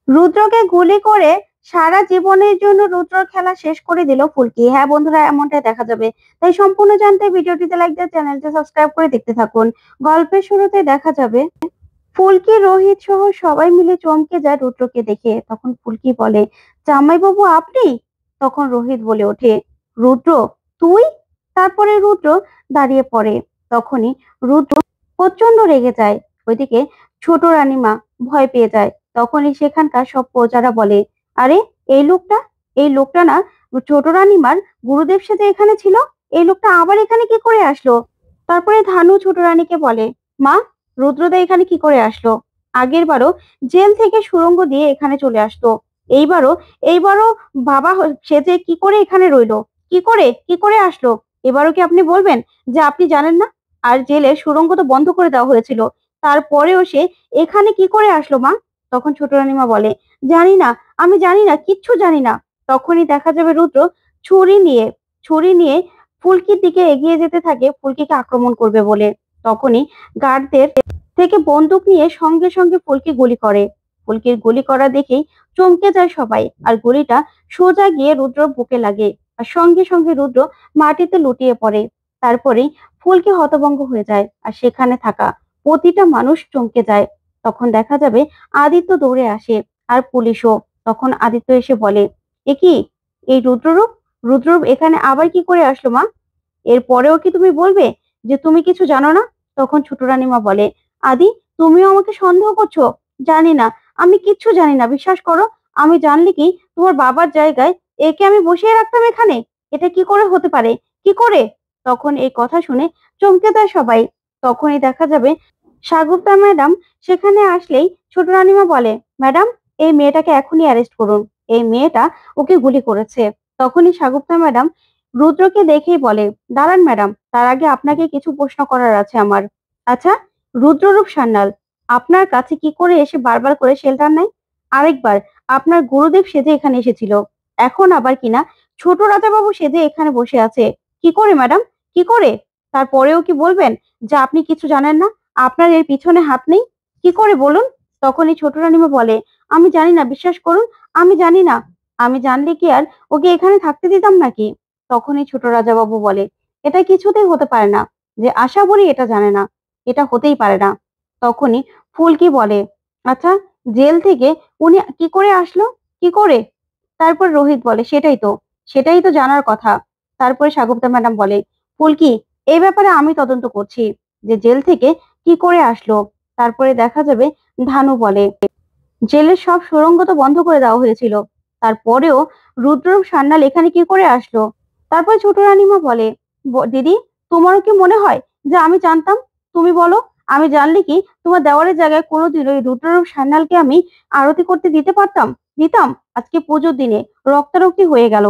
রুদ্রকে গুলি করে সারা জীবনের জন্য রুদ্রর খেলা শেষ করে দিল ফুলকি। হ্যাঁ বন্ধুরা, এমনটাই দেখা যাবে। তাই সম্পূর্ণ জানতে ভিডিওটিতে লাইক দিয়ে চ্যানেলটি সাবস্ক্রাইব করে দেখতে থাকুন। গল্পের শুরুতে দেখা যাবে ফুলকি, রোহিত সহ সবাই মিলে চমকে যায় রুদ্রকে দেখে। তখন ফুলকি বলে, জামাইবাবু আপনি? তখন রোহিত বলে ওঠে, রুদ্র তুই? তারপরে রুদ্র দাঁড়িয়ে পড়ে। তখনই রুদ্র প্রচন্ড রেগে যায়। ওইদিকে ছোট রানীমা ভয় পেয়ে যায়। তখনই সেখানকার সব প্রজারা বলে, আরে এই লোকটা, এই লোকটা না ছোট রানীমার গুরুদেব সেজে এখানে ছিল। এই লোকটা আবার এখানে কি করে আসলো? তারপরে ধানু ছোট রানীকে বলে, মা, রুদ্রদা এখানে কি করে আসলো? আগের বারও জেল থেকে সুড়ঙ্গ দিয়ে এখানে চলে আসতো। এইবারও এইবারও বাবা সেজে কি করে এখানে রইলো? কি করে আসলো? এবারও কি আপনি বলবেন যে আপনি জানেন না? আর জেলের সুড়ঙ্গ তো বন্ধ করে দেওয়া হয়েছিল, তারপরেও সে এখানে কি করে আসলো মা? তখন ছোট রানীমা বলে, জানি না, আমি জানি না, কিচ্ছু জানি না। তখনই দেখা যাবে রুদ্র ছুরি নিয়ে ছুরি নিয়ে ফুলকির দিকে এগিয়ে যেতে থাকে ফুলকিকে আক্রমণ করবে বলে। তখনই গার্ডদের থেকে বন্দুক নিয়ে সঙ্গে সঙ্গে ফুলকি গুলি করে। ফুলকির গুলি করা দেখেই চমকে যায় সবাই, আর গুলিটা সোজা গিয়ে রুদ্রর বুকে লাগে। আর সঙ্গে সঙ্গে রুদ্র মাটিতে লুটিয়ে পড়ে। তারপরেই ফুলকি হতভম্ব হয়ে যায়, আর সেখানে থাকা প্রতিটা মানুষ চমকে যায়। তখন দেখা যাবে আদিত্য দৌড়ে আসে, আর পুলিশও। তখন আদিত্য এসে বলে, এ কি, এই রুদ্ররূপ এখানে আবার কি করে আসলো মা? এর পরেও কি তুমি বলবে যে তুমি কিছু জানো না? তখন ছোট রানীমা বলে, আদি, তুমিও আমাকে সন্দেহ করছো? জানি না, আমি কিচ্ছু জানি না, বিশ্বাস করো। আমি জানলে কি তোমার বাবার জায়গায় একে আমি বসিয়ে রাখতাম এখানে? এটা কি করে হতে পারে? কি করে? তখন এই কথা শুনে চমকে দেয় সবাই। তখনই দেখা যাবে সাগুপ্তা ম্যাডাম সেখানে আসলেই ছোট রানীমা বলে, ম্যাডাম, এই মেয়েটাকে এখনই অ্যারেস্ট করুন। এই মেয়েটা ওকে গুলি করেছে। তখনই সাগুপ্তা ম্যাডাম রুদ্রকে দেখেই বলে, দাঁড়ান ম্যাডাম, তার আগে আপনাকে কিছু প্রশ্ন করার আছে আমার। আচ্ছা, রুদ্ররূপ সান্যাল আপনার কাছে কি করে এসে বারবার করে শেল্টার নেয়? আরেকবার আপনার গুরুদেব সেজে এখানে এসেছিল, এখন আবার কিনা ছোট রাজাবাবু সেজে এখানে বসে আছে। কি করে ম্যাডাম, কি করে? তারপরেও কি বলবেন যে আপনি কিছু জানেন না? আপনার এর পিছনে হাত নেই? কি করে বলুন? তখনই ছোট রানীমা বলে, আমি জানি না, বিশ্বাস করুন, আমি জানি না। আমি জানলে কি আর ওকে এখানে থাকতে দিতাম নাকি? তখনই ছোট রাজাবাবু বলে, এটা কিছুতেই হতে পারে না যে আশা বলি এটা জানে না, এটা হতেই পারে না। তখনই ফুলকি বলে, আচ্ছা, জেল থেকে উনি কি করে আসলো? কি করে? তারপর রোহিত বলে, সেটাই তো জানার কথা। তারপরে সাগুপ্তা ম্যাডাম বলে, ফুলকি, এই ব্যাপারে আমি তদন্ত করছি যে জেল থেকে কি করে আসলো। তারপরে দেখা যাবে ধানু বলে, জেলের সব সুড়ঙ্গ তো বন্ধ করে দেওয়া হয়েছিল, তারপরেও রুদ্ররূপ সান্যাল এখানে কি করে আসলো? তারপর ছোট রানীমা বলে, দিদি, তোমারও কি মনে হয় যে আমি জানতাম? তুমি বলো, আমি জানলে কি তোমার দেওয়ারের জায়গায় কোনোদিন ওই রুদ্ররূপ সান্যালকে আমি আরতি করতে দিতে পারতাম? দিতাম? আজকে পুজোর দিনে রক্তারক্তি হয়ে গেল,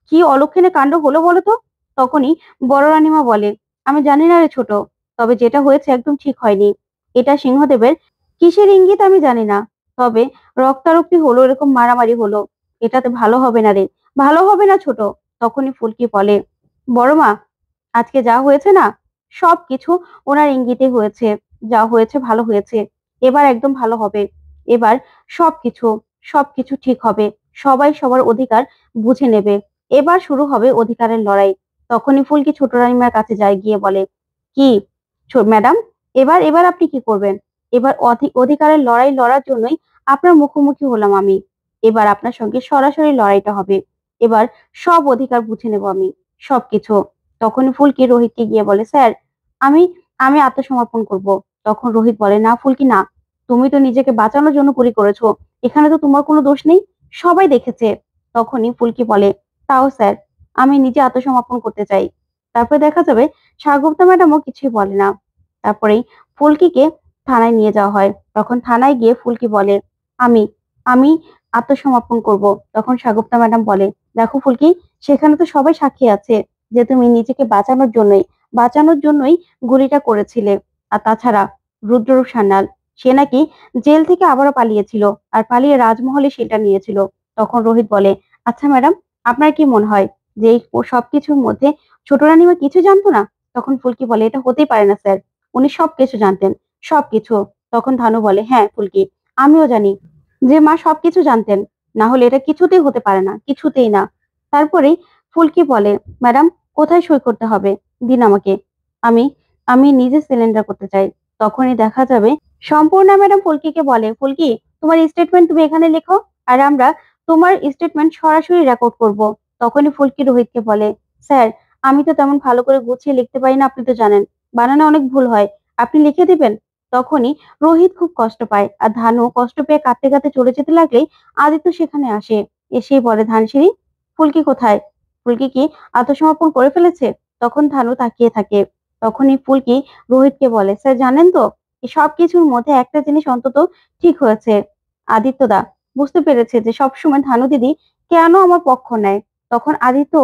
কি অলক্ষণে কাণ্ড হলো বলো তো? তখনই বড় রানীমা বলে, আমি জানি না রে ছোট, তবে যেটা হয়েছে একদম ঠিক হয়নি। এটা সিংহদেবের কিসের ইঙ্গিত আমি জানি না, তবে রক্তারক্তি হলো, এরকম মারামারি হলো, এটাতে ভালো হবে না রে, ভালো হবে না ছোট। তখনই ফুলকি বলে, বড় মা, আজকে যা হয়েছে না, সবকিছু ওনার ইঙ্গিতে হয়েছে। যা হয়েছে ভালো হয়েছে, এবার একদম ভালো হবে। এবার সবকিছু সবকিছু ঠিক হবে। সবাই সবার অধিকার বুঝে নেবে। এবার শুরু হবে অধিকারের লড়াই। তখনই ফুলকি ছোট রানীমার কাছে যায়, গিয়ে বলে, কি ম্যাডাম, এবার এবার আপনি কি করবেন? এবার অধিকারের লড়াই লড়ার জন্যই আপনার মুখোমুখি হলাম আমি। এবার আপনার সঙ্গে সরাসরি লড়াইটা হবে। এবার সব অধিকার বুঝে নেব আমি, সবকিছু। তখন ফুলকি রোহিতকে গিয়ে বলে, স্যার, আমি আমি আত্মসমর্পণ করব। তখন রোহিত বলে, না ফুলকি না, তুমি তো নিজেকে বাঁচানোর জন্য গুলি করেছো, এখানে তো তোমার কোনো দোষ নেই, সবাই দেখেছে। তখনই ফুলকি বলে, তাও স্যার, আমি নিজে আত্মসমর্পণ করতে চাই। তারপরে দেখা যাবে সারগুপ্তা ম্যাডামও কিছুই বলে না। তারপরেই ফুলকিকে থানায় নিয়ে যাওয়া হয়। তখন থানায় গিয়ে ফুলকি বলে, আমি আমি আত্মসমর্পণ করব। তখন সাগুপ্তা ম্যাডাম বলে, দেখো ফুলকি, সেখানে তো সবাই সাক্ষী আছে যে তুমি নিজেকে বাঁচানোর জন্যই গুলিটা করেছিলে। আর তাছাড়া রুদ্ররূপ সান্যাল, সে নাকি জেল থেকে আবারও পালিয়েছিল, আর পালিয়ে রাজমহলে সেটা নিয়েছিল। তখন রোহিত বলে, আচ্ছা ম্যাডাম, আপনার কি মনে হয় যে এই সবকিছুর মধ্যে ছোট রানীমা কিছু জানতো না? তখন ফুলকি বলে, এটা হতেই পারে না স্যার, উনি সবকিছু জানতেন, সবকিছু। তখন ধানু বলে, হ্যাঁ ফুলকি, আমিও জানি যে মা সবকিছু জানতেন, না হলে এটা কিছুতেই হতে পারে না, কিছুতেই না। তারপরেই ফুলকি বলে, ম্যাডাম কোথায় সই করতে হবে, দিন আমাকে, আমি আমি নিজে সিলিন্ডার করতে চাই। তখনই দেখা যাবে সম্পূর্ণা ম্যাডাম ফুলকিকে বলে, ফুলকি তোমার স্টেটমেন্ট তুমি এখানে লেখো, আর আমরা তোমার স্টেটমেন্ট সরাসরি রেকর্ড করব। তখনই ফুলকি রোহিতকে বলে, স্যার আমি তো তেমন ভালো করে গুছিয়ে লিখতে পারি না, আপনি তো জানেন, বানানে অনেক ভুল হয়, আপনি লিখে দিবেন। তখনই রোহিত খুব কষ্ট পায়, আর ধানু কষ্ট পেয়ে কাঁদতে কাঁদতে চলে যেতে লাগলেই আদিত্য সেখানে আসে। এসেই বলে, ধানসিঁড়ি ফুলকি কোথায়, ফুলকি কি আত্মসমর্পণ করে ফেলেছে? তখন ধানু তাকিয়ে থাকে। তখনই ফুলকি রোহিতকে বলে, স্যার জানেন তো, এই সবকিছুর মধ্যে একটা জিনিস অন্তত ঠিক হয়েছে, আদিত্য দা বুঝতে পেরেছে যে সবসময় ধানু দিদি কেন আমার পক্ষ নেয়। তখন আদিত্য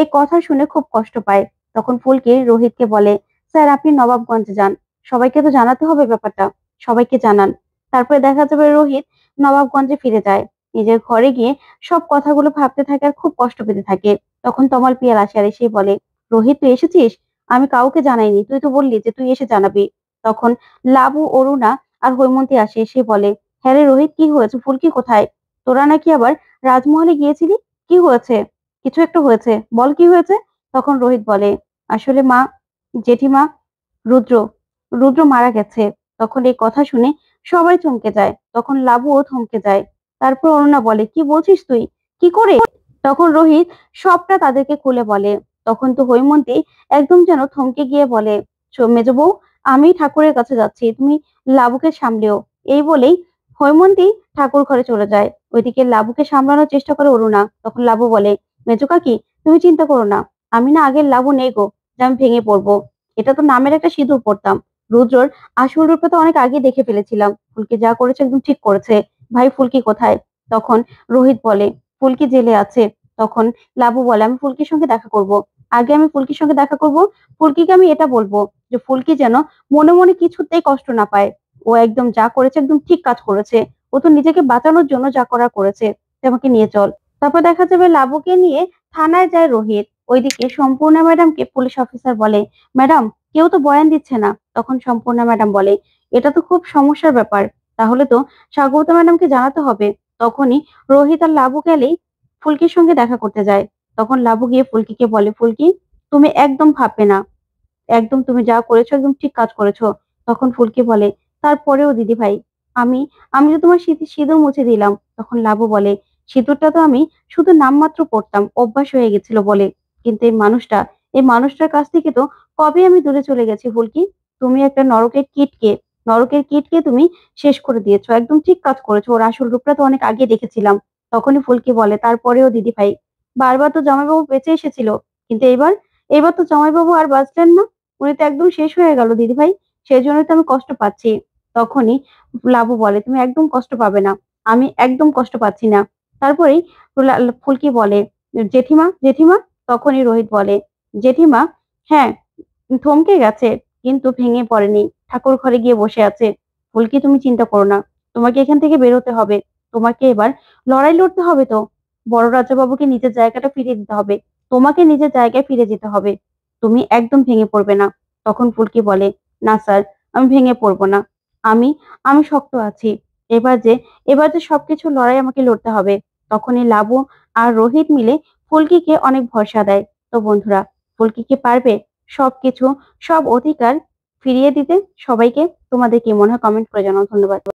এই কথা শুনে খুব কষ্ট পায়। তখন ফুলকি রোহিতকে বলে, স্যার আপনি নবাবগঞ্জে যান, সবাইকে তো জানাতে হবে ব্যাপারটা, সবাইকে জানান। তারপরে দেখা যাবে রোহিত নবাবগঞ্জে ফিরে যায়, নিজের ঘরে গিয়ে সব কথাগুলো ভাবতে থাকে আর খুব কষ্ট পেতে থাকে। তখন তমাল পিয়াল আসে আর এসে বলে, রোহিত তুই এসেছিস, আমি কাউকে জানাইনি, তুই তো বললি যে তুই এসে জানাবি। তখন লাবু, অরুণা আর হৈমন্তী আসে, এসে বলে, হ্যাঁ রে রোহিত কি হয়েছে, ফুলকি কোথায়? তোরা নাকি আবার রাজমহলে গিয়েছিলি, কি হয়েছে? কিছু একটা হয়েছে, বল কি হয়েছে। তখন রোহিত বলে, আসলে মা, জেঠিমা, রুদ্র রুদ্র মারা গেছে। তখন এই কথা শুনে সবাই চমকে যায়, তখন লাবুও থমকে যায়। তারপর অরুণা বলে, কি বলছিস তুই, কি করে? তখন রোহিত সবটা তাদেরকে খুলে বলে। তখন তো হৈমন্তী একদম যেন থমকে গিয়ে বলে, মেজো বউ, আমি ঠাকুরের কাছে যাচ্ছি, তুমি লাবুকে সামলেও। এই বলেই হৈমন্তী ঠাকুর ঘরে চলে যায়। ওইদিকে লাবুকে সামলানোর চেষ্টা করে অরুণা। তখন লাবু বলে, মেজো কাকি তুমি চিন্তা করো না, আমি না আগের লাবু নেই গো, যে আমি ভেঙে পড়বো। এটা তো নামের একটা সিঁদুর পড়তাম, রুদ্রর আসল রূপটা তো অনেক আগে দেখে ফেলেছিলাম, ফুলকি যা করেছে একদম ঠিক করেছে। ভাই ফুলকি কোথায়? তখন রোহিত বলে, ফুলকি জেলে আছে। তখন লাবু বলে, আমি ফুলকির সঙ্গে দেখা করব, আগে আমি ফুলকির সঙ্গে দেখা করব, ফুলকিকে আমি এটা বলবো যে ফুলকি যেন মনে মনে কিছুতেই কষ্ট না পায়, ও একদম যা করেছে একদম ঠিক কাজ করেছে, ও তো নিজেকে বাঁচানোর জন্য যা করার করেছে, তুই আমাকে নিয়ে চল। তারপর দেখা যাবে লাবুকে নিয়ে থানায় যায় রোহিত। ওইদিকে সম্পূর্ণা ম্যাডামকে পুলিশ অফিসার বলে, ম্যাডাম কেউ তো বয়ান দিচ্ছে না। তখন সম্পূর্ণা ম্যাডাম বলে, এটা তো খুব সমস্যার ব্যাপার, তাহলে তো স্বাগত ম্যাডামকে জানাতে হবে। তখনই রোহিত আর লাবু গেলেই ফুলকির সঙ্গে দেখা করতে যায়। তখন লাবু গিয়ে ফুলকিকে বলে, ফুলকি তুমি একদম ভাববে না, একদম তুমি যা করেছো একদম ঠিক কাজ করেছো। তখন ফুলকি বলে, তারপরেও দিদি ভাই, আমি আমি তো তোমার সিঁদুর মুছে দিলাম। তখন লাবু বলে, সিঁদুরটা তো আমি শুধু নামমাত্র পড়তাম, অভ্যাস হয়ে গেছিল বলে, কিন্তু এই মানুষটার কাছ থেকে তো কবে আমি দূরে চলে গেছি ফুলকি। তুমি একটা নরকের কীটকে তুমি শেষ করে দিয়েছো, একদম ঠিক কাজ করেছো, ওর আসল রূপটা তো অনেক আগে দেখেছিলাম। তখনই ফুলকি বলে, তারপরেও দিদি ভাই, বারবার তো জামাইবাবু বেঁচে এসেছিল, কিন্তু এবার এবার তো জামাইবাবু আর বাঁচলেন না, উনি তো একদম শেষ হয়ে গেল দিদি ভাই, সেই জন্যই তো আমি কষ্ট পাচ্ছি। তখনই লাবু বলে, তুমি একদম কষ্ট পাবে না, আমি একদম কষ্ট পাচ্ছি না। তারপরেই ফুলকি বলে, জেঠিমা জেঠিমা। তখনই রোহিত বলে, জেঠিমা, হ্যাঁ থমকে গেছে, কিন্তু ভেঙে পড়েনি, ঠাকুর ঘরে গিয়ে বসে আছে। ফুলকি তুমি চিন্তা করো না, তোমাকে এখান থেকে বেরোতে হবে, তোমাকে এবার লড়াই লড়তে হবে তো, বড় রাজা বাবুকে নিজের জায়গাটা ফিরিয়ে দিতে হবে, তোমাকে নিজের জায়গায় ফিরে যেতে হবে, তুমি একদম ভেঙে পড়বে না। তখন ফুলকি বলে, না স্যার, আমি ভেঙে পড়বো না, আমি আমি শক্ত আছি, এবার যে এবার যে সবকিছু লড়াই আমাকে লড়তে হবে। তখনই লাবু আর রোহিত মিলে ফুলকিকে অনেক ভরসা দেয়। তো বন্ধুরা, ফুলকি কি পারবে সবকিছু, সব অধিকার ফিরিয়ে দিতে সবাইকে? তোমাদের কি মনে হয় কমেন্ট করে জানাও। ধন্যবাদ।